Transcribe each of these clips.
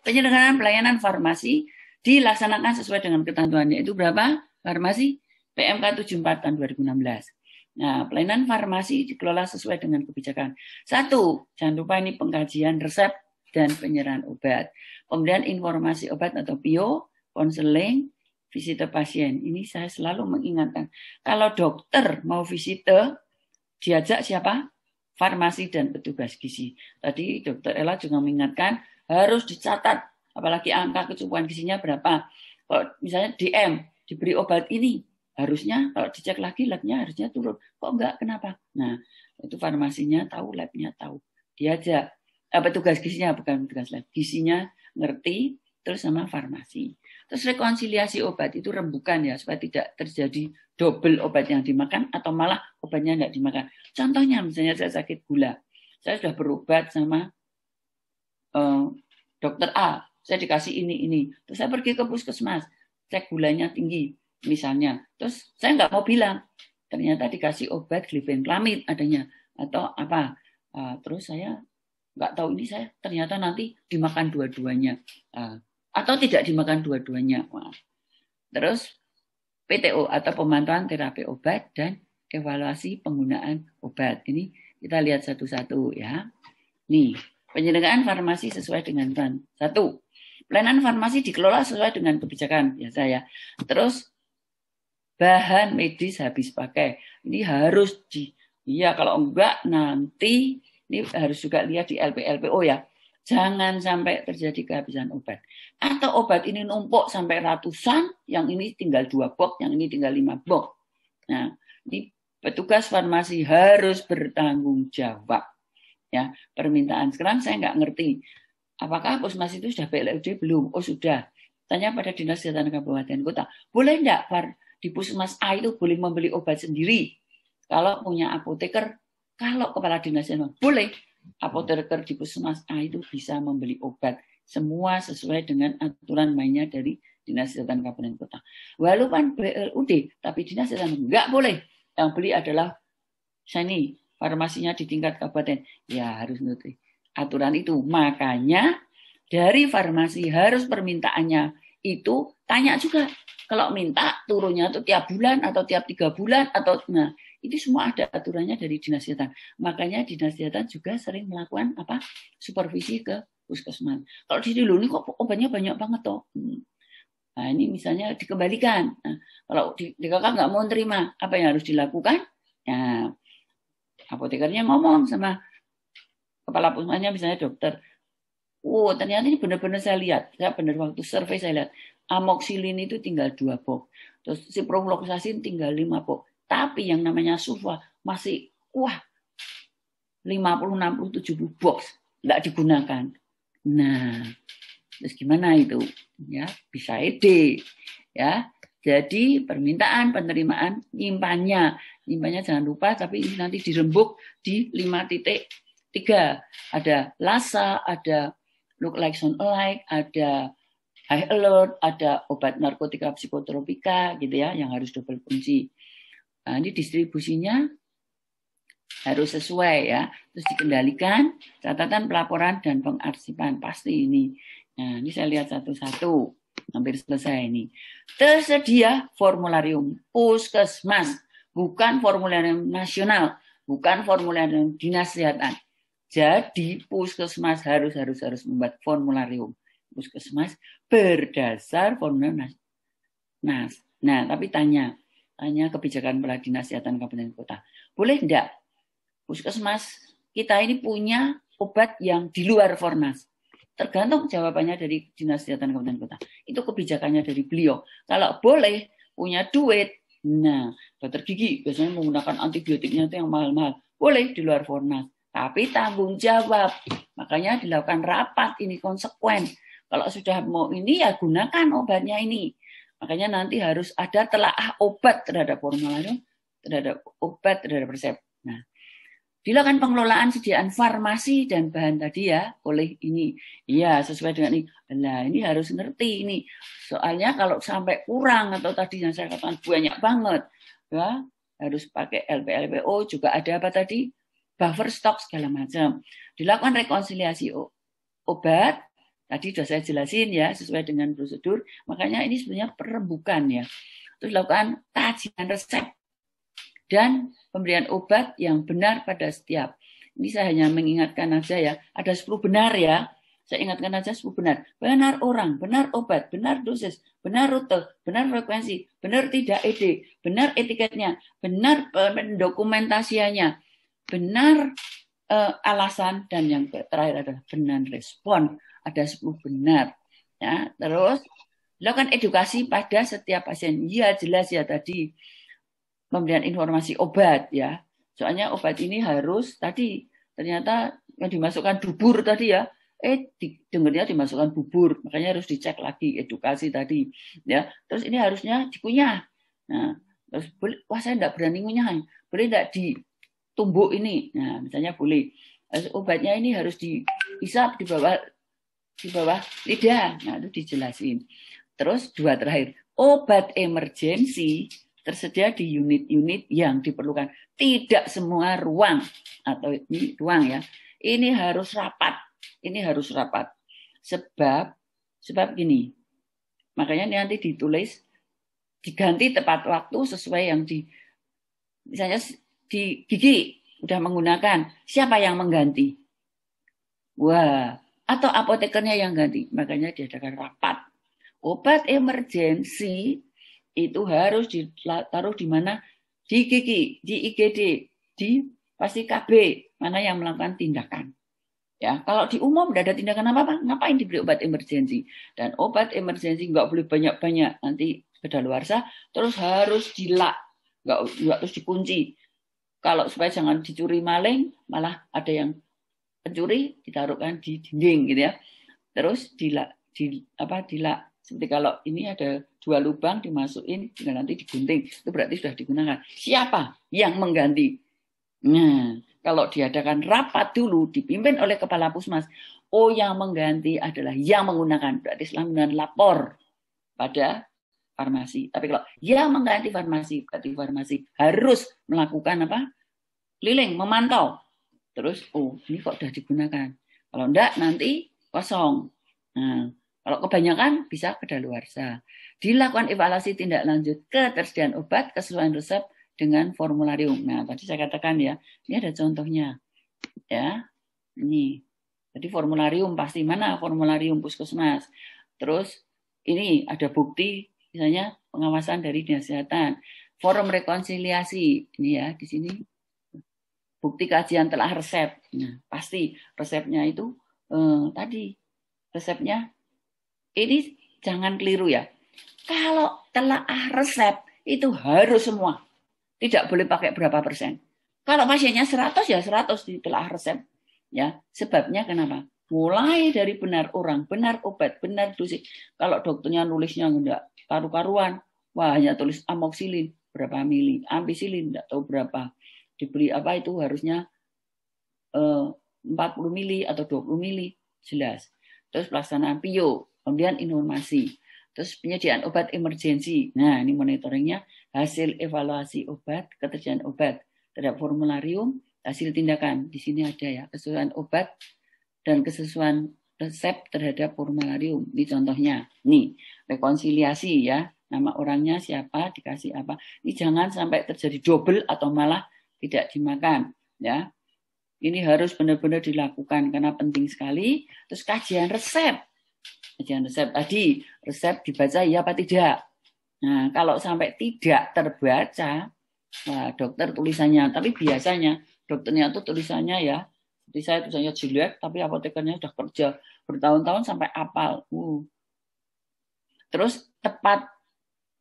Penyelenggaraan pelayanan farmasi dilaksanakan sesuai dengan ketentuannya. Itu berapa? Farmasi PMK 74 tahun 2016. Nah, pelayanan farmasi dikelola sesuai dengan kebijakan. 1, jangan lupa ini pengkajian resep dan penyerahan obat. Kemudian informasi obat atau PIO, konseling, visite pasien. Ini saya selalu mengingatkan. Kalau dokter mau visite, diajak siapa? Farmasi dan petugas gizi. Tadi Dokter Ella juga mengingatkan harus dicatat, apalagi angka kecukupan gizinya berapa. Kalau misalnya DM diberi obat ini, harusnya kalau dicek lagi labnya harusnya turun. Kok enggak? Kenapa? Nah, itu farmasinya tahu, labnya tahu. Diajak petugas gizinya, bukan petugas lab, gizinya ngerti, terus sama farmasi. Terus rekonsiliasi obat itu rembukan ya, supaya tidak terjadi double obat yang dimakan atau malah obatnya nggak dimakan. Contohnya misalnya saya sakit gula, saya sudah berobat sama dokter A, saya dikasih ini, terus saya pergi ke puskesmas, cek gulanya tinggi misalnya, terus saya nggak mau bilang, ternyata dikasih obat glibenclamid adanya atau apa, terus saya nggak tahu ini saya ternyata nanti dimakan dua-duanya atau tidak dimakan dua-duanya. Terus PTO atau pemantauan terapi obat dan evaluasi penggunaan obat. Ini kita lihat satu-satu ya. Nih, penyelenggaraan farmasi sesuai dengan plan. 1, pelayanan farmasi dikelola sesuai dengan kebijakan biasa ya. Terus bahan medis habis pakai. Ini harus iya kalau enggak nanti ini harus juga lihat di LPO ya. Jangan sampai terjadi kehabisan obat. Atau obat ini numpuk sampai ratusan, yang ini tinggal 2 box, yang ini tinggal 5 box. Nah, ini petugas farmasi harus bertanggung jawab. Ya, permintaan sekarang saya nggak ngerti. Apakah puskesmas itu sudah PLUD belum? Oh sudah. Tanya pada Dinas Kesehatan Kabupaten Kota. Boleh enggak di puskesmas A itu boleh membeli obat sendiri? Kalau punya apoteker, kalau kepala dinas boleh. Apoteker di puskesmas A itu bisa membeli obat. Semua sesuai dengan aturan mainnya dari Dinas Kesehatan Kabupaten Kota. Walaupun PLUD, tapi Dinas Kesehatan enggak boleh. Yang beli adalah Sani, farmasinya di tingkat kabupaten. Ya harus ngerti aturan itu. Makanya dari farmasi harus permintaannya itu tanya juga. Kalau minta turunnya itu tiap bulan atau tiap 3 bulan atau nah itu semua ada aturannya dari Dinas Kesehatan. Makanya Dinas Kesehatan juga sering melakukan supervisi ke puskesmas. Kalau di dulu ini kok obatnya banyak banget toh. Nah ini misalnya dikembalikan. Nah, kalau di kakak nggak mau terima, apa yang harus dilakukan? Nah, apotekernya ngomong sama kepala puskesmasnya misalnya dokter. Oh ternyata ini benar-benar saya lihat. Saya benar waktu survei saya lihat. Amoxilin itu tinggal 2 box. Terus ciprofloxacin tinggal 5 box. Tapi yang namanya sulfa masih 50, 60, 70 box. Nggak digunakan. Nah, terus gimana itu? Ya, bisa ede. Ya, jadi permintaan penerimaan nyimpannya jangan lupa, tapi ini nanti dirembuk di 5.3. Ada LASA, ada look like sound alike, ada high alert, ada obat narkotika psikotropika gitu ya, yang harus double kunci. Nah, ini distribusinya harus sesuai ya, terus dikendalikan catatan pelaporan dan pengarsipan pasti ini. Nah, ini saya lihat satu-satu, hampir selesai ini. Tersedia formularium puskesmas, bukan formularium nasional, bukan formularium dinas kesehatan. Jadi puskesmas harus membuat formularium puskesmas berdasar formularium nas. Nah, tapi tanya kebijakan kepala dinas kesehatan kabupaten kota. Boleh enggak puskesmas kita ini punya obat yang di luar Fornas? Tergantung jawabannya dari Dinas Kesehatan Kabupaten Kota. Itu kebijakannya dari beliau. Kalau boleh, punya duit, nah dokter gigi biasanya menggunakan antibiotiknya itu yang mahal-mahal. Boleh di luar Fornas. Tapi tanggung jawab. Makanya dilakukan rapat, ini konsekuen. Kalau sudah mau ini, ya gunakan obatnya ini. Makanya nanti harus ada telaah obat terhadap formularium, terhadap obat, terhadap resep. Nah, dilakukan pengelolaan sediaan farmasi dan bahan tadi ya oleh ini. Iya, sesuai dengan ini. Nah, ini harus ngerti ini. Soalnya kalau sampai kurang atau tadi yang saya katakan banyak banget, ya harus pakai LPO juga ada apa tadi? Buffer stok segala macam. Dilakukan rekonsiliasi obat Tadi sudah saya jelasin ya, sesuai dengan prosedur. Makanya ini sebenarnya perembukan ya. Terus lakukan kajian resep dan pemberian obat yang benar pada setiap. Ini saya hanya mengingatkan aja ya, ada 10 benar ya. Saya ingatkan aja 10 benar. Benar orang, benar obat, benar dosis, benar rute, benar frekuensi, benar tidak ED, benar etiketnya, benar dokumentasinya, benar alasan, dan yang terakhir adalah benar respon. Ada 10 benar. Ya, terus lakukan edukasi pada setiap pasien. Ya jelas ya tadi pemberian informasi obat ya. Soalnya obat ini harus tadi ternyata yang dimasukkan bubur tadi ya. Dengarnya dimasukkan bubur, makanya harus dicek lagi edukasi tadi ya. Terus ini harusnya dikunyah. Nah, terus boleh, wah saya enggak berani ngunyah. Boleh enggak ditumbuk ini? Nah, misalnya boleh. Terus obatnya ini harus dihisap di bawah lidah. Nah, itu dijelasin. Terus 2 terakhir, obat emergensi tersedia di unit-unit yang diperlukan. Tidak semua ruang atau ini ruang ya. Ini harus rapat. Ini harus rapat. Sebab gini. Makanya nanti ditulis diganti tepat waktu sesuai yang misalnya di gigi udah menggunakan, siapa yang mengganti? Wah, atau apotekernya yang ganti. Makanya diadakan rapat. Obat emergensi itu harus ditaruh di mana? Di gigi, di IGD, di pasti KB, mana yang melakukan tindakan. Ya, kalau di umum tidak ada tindakan apa-apa, ngapain diberi obat emergensi? Dan obat emergensi nggak boleh banyak-banyak, nanti kedaluarsa, terus harus dilak, nggak terus dikunci. Kalau supaya jangan dicuri maling, malah ada yang pencuri ditaruhkan di dinding gitu ya. Terus dilak. Seperti kalau ini ada 2 lubang dimasukin, tinggal nanti digunting, itu berarti sudah digunakan. Siapa yang mengganti? Nah, kalau diadakan rapat dulu, dipimpin oleh kepala puskesmas, yang mengganti adalah yang menggunakan, berarti selanjutnya lapor pada farmasi. Tapi kalau yang mengganti farmasi, berarti farmasi harus melakukan apa? Keliling, memantau. Terus, ini kok sudah digunakan. Kalau enggak, nanti kosong. Nah, kalau kebanyakan bisa kedaluarsa. Dilakukan evaluasi tindak lanjut ketersediaan obat kesesuaian resep dengan formularium. Nah, tadi saya katakan ya, ini ada contohnya. Ya, ini. Jadi formularium pasti mana formularium puskesmas. Terus ini ada bukti misalnya pengawasan dari Dinas Kesehatan. Forum rekonsiliasi. Ini ya, di sini. Bukti kajian telah resep. Nah, pasti resepnya itu tadi resepnya ini jangan keliru ya. Kalau telaah resep itu harus semua. Tidak boleh pakai berapa persen. Kalau pasiennya 100 ya 100 di telaah resep. Ya, sebabnya kenapa? Mulai dari benar orang, benar obat, benar dosis. Kalau dokternya nulisnya enggak karu-karuan, wah hanya tulis amoxilin berapa mili, ampicillin enggak tahu berapa. Diberi apa itu harusnya 40 mili atau 20 mili, jelas. Terus pelaksanaan PIO, kemudian informasi. Terus penyediaan obat emergensi. Nah, ini monitoringnya hasil evaluasi obat, ketersediaan obat terhadap formularium, hasil tindakan. Di sini ada ya, kesesuaian obat dan kesesuaian resep terhadap formularium. Ini contohnya. Nih, rekonsiliasi ya. Nama orangnya siapa, dikasih apa. Ini jangan sampai terjadi double atau malah tidak dimakan ya. Ini harus benar-benar dilakukan karena penting sekali. Terus kajian resep tadi, resep dibaca ya apa tidak. Nah, kalau sampai tidak terbaca, wah, dokter tulisannya, tapi biasanya dokternya tuh tulisannya ya, seperti saya tulisannya jelek, tapi apotekernya sudah kerja bertahun-tahun sampai hafal. Terus tepat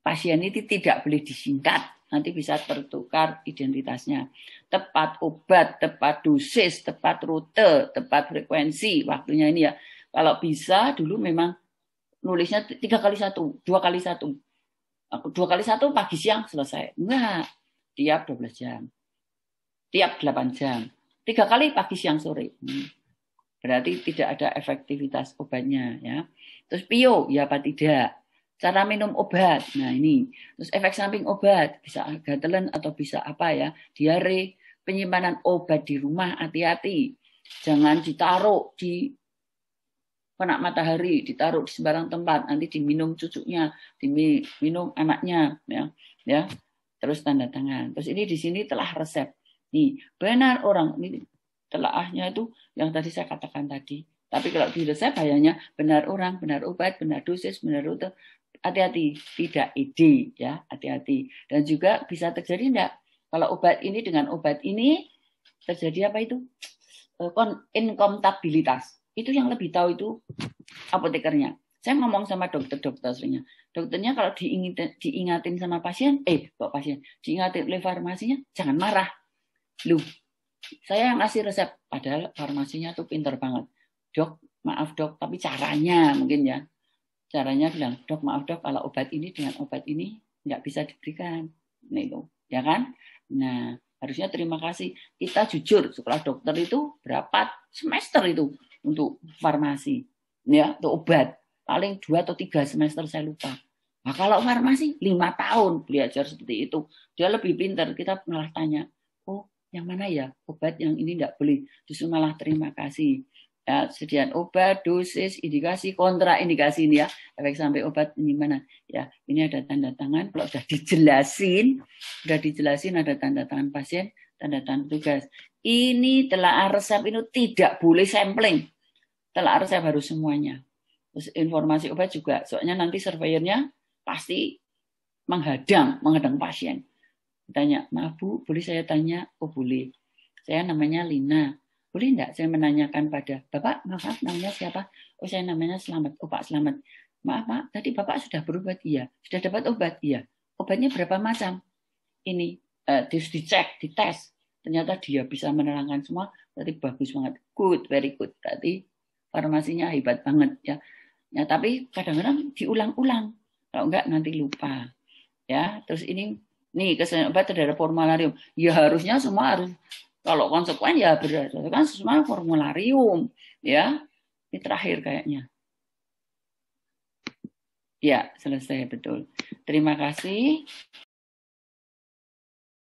pasien ini tidak boleh disingkat, nanti bisa tertukar identitasnya. Tepat obat, tepat dosis, tepat rute, tepat frekuensi, waktunya ini ya. Kalau bisa dulu memang nulisnya 3x1, 2x1. 2x1 pagi siang selesai. Enggak, tiap 12 jam. Tiap 8 jam. 3 kali pagi siang sore. Berarti tidak ada efektivitas obatnya ya. Terus PIO ya apa tidak? Cara minum obat. Nah, ini. Terus efek samping obat, bisa gatelan atau bisa apa ya? Diare, penyimpanan obat di rumah hati-hati. Jangan ditaruh di kena matahari, ditaruh di sembarang tempat, nanti diminum cucunya, diminum anaknya, ya. Terus tanda tangan. Terus ini di sini telah resep. Nih, benar orang ini telaahnya itu yang tadi saya katakan tadi. Tapi kalau di resep bahayanya benar orang, benar obat, benar dosis, benar rute. Hati-hati, tidak ide ya, hati-hati. Dan juga bisa terjadi enggak kalau obat ini dengan obat ini terjadi apa itu? Inkompatibilitas. Itu yang lebih tahu itu apotekernya. Saya ngomong sama dokter-dokter seringnya. Dokternya kalau diingatin sama pasien, diingatin oleh farmasinya, jangan marah. Loh, saya yang ngasih resep, padahal farmasinya tuh pinter banget. Dok, maaf dok, tapi caranya mungkin ya. Caranya bilang, dok maaf dok, kalau obat ini dengan obat ini nggak bisa diberikan. Nah itu, ya kan? Nah, harusnya terima kasih. Kita jujur, sekolah dokter itu berapa semester itu untuk farmasi, ya, untuk obat. Paling 2 atau 3 semester saya lupa. Nah, kalau farmasi 5 tahun belajar seperti itu. Dia lebih pintar. Kita malah tanya, oh yang mana ya obat yang ini tidak boleh. Justru malah terima kasih. Ya, sediaan obat, dosis, indikasi, kontraindikasi ini ya. Efek sampai obat ini mana? Ya, ini ada tanda tangan. Kalau sudah dijelasin ada tanda tangan pasien, tanda tangan tugas. Ini telah resep itu tidak boleh sampling. Telah resep harus semuanya. Terus informasi obat juga, soalnya nanti surveyornya pasti menghadang pasien. Tanya, maaf Bu, boleh saya tanya? Oh boleh. Saya namanya Lina. Boleh enggak saya menanyakan pada Bapak, maaf namanya siapa? Oh saya namanya Slamet. Oh Pak Slamet. Maaf Pak, tadi Bapak sudah berobat? Iya. Sudah dapat obat? Iya. Obatnya berapa macam? Ini dicek, dites. Ternyata dia bisa menerangkan semua. Berarti bagus banget. Good, very good. Berarti farmasinya hebat banget ya. Ya, tapi kadang-kadang diulang-ulang. Kalau enggak nanti lupa. Ya, terus ini nih kesehatan obat ada formularium. Ya harusnya semua harus kalau konsekuen ya berdasarkan semua formularium. Ya, ini terakhir kayaknya. Ya, selesai betul. Terima kasih.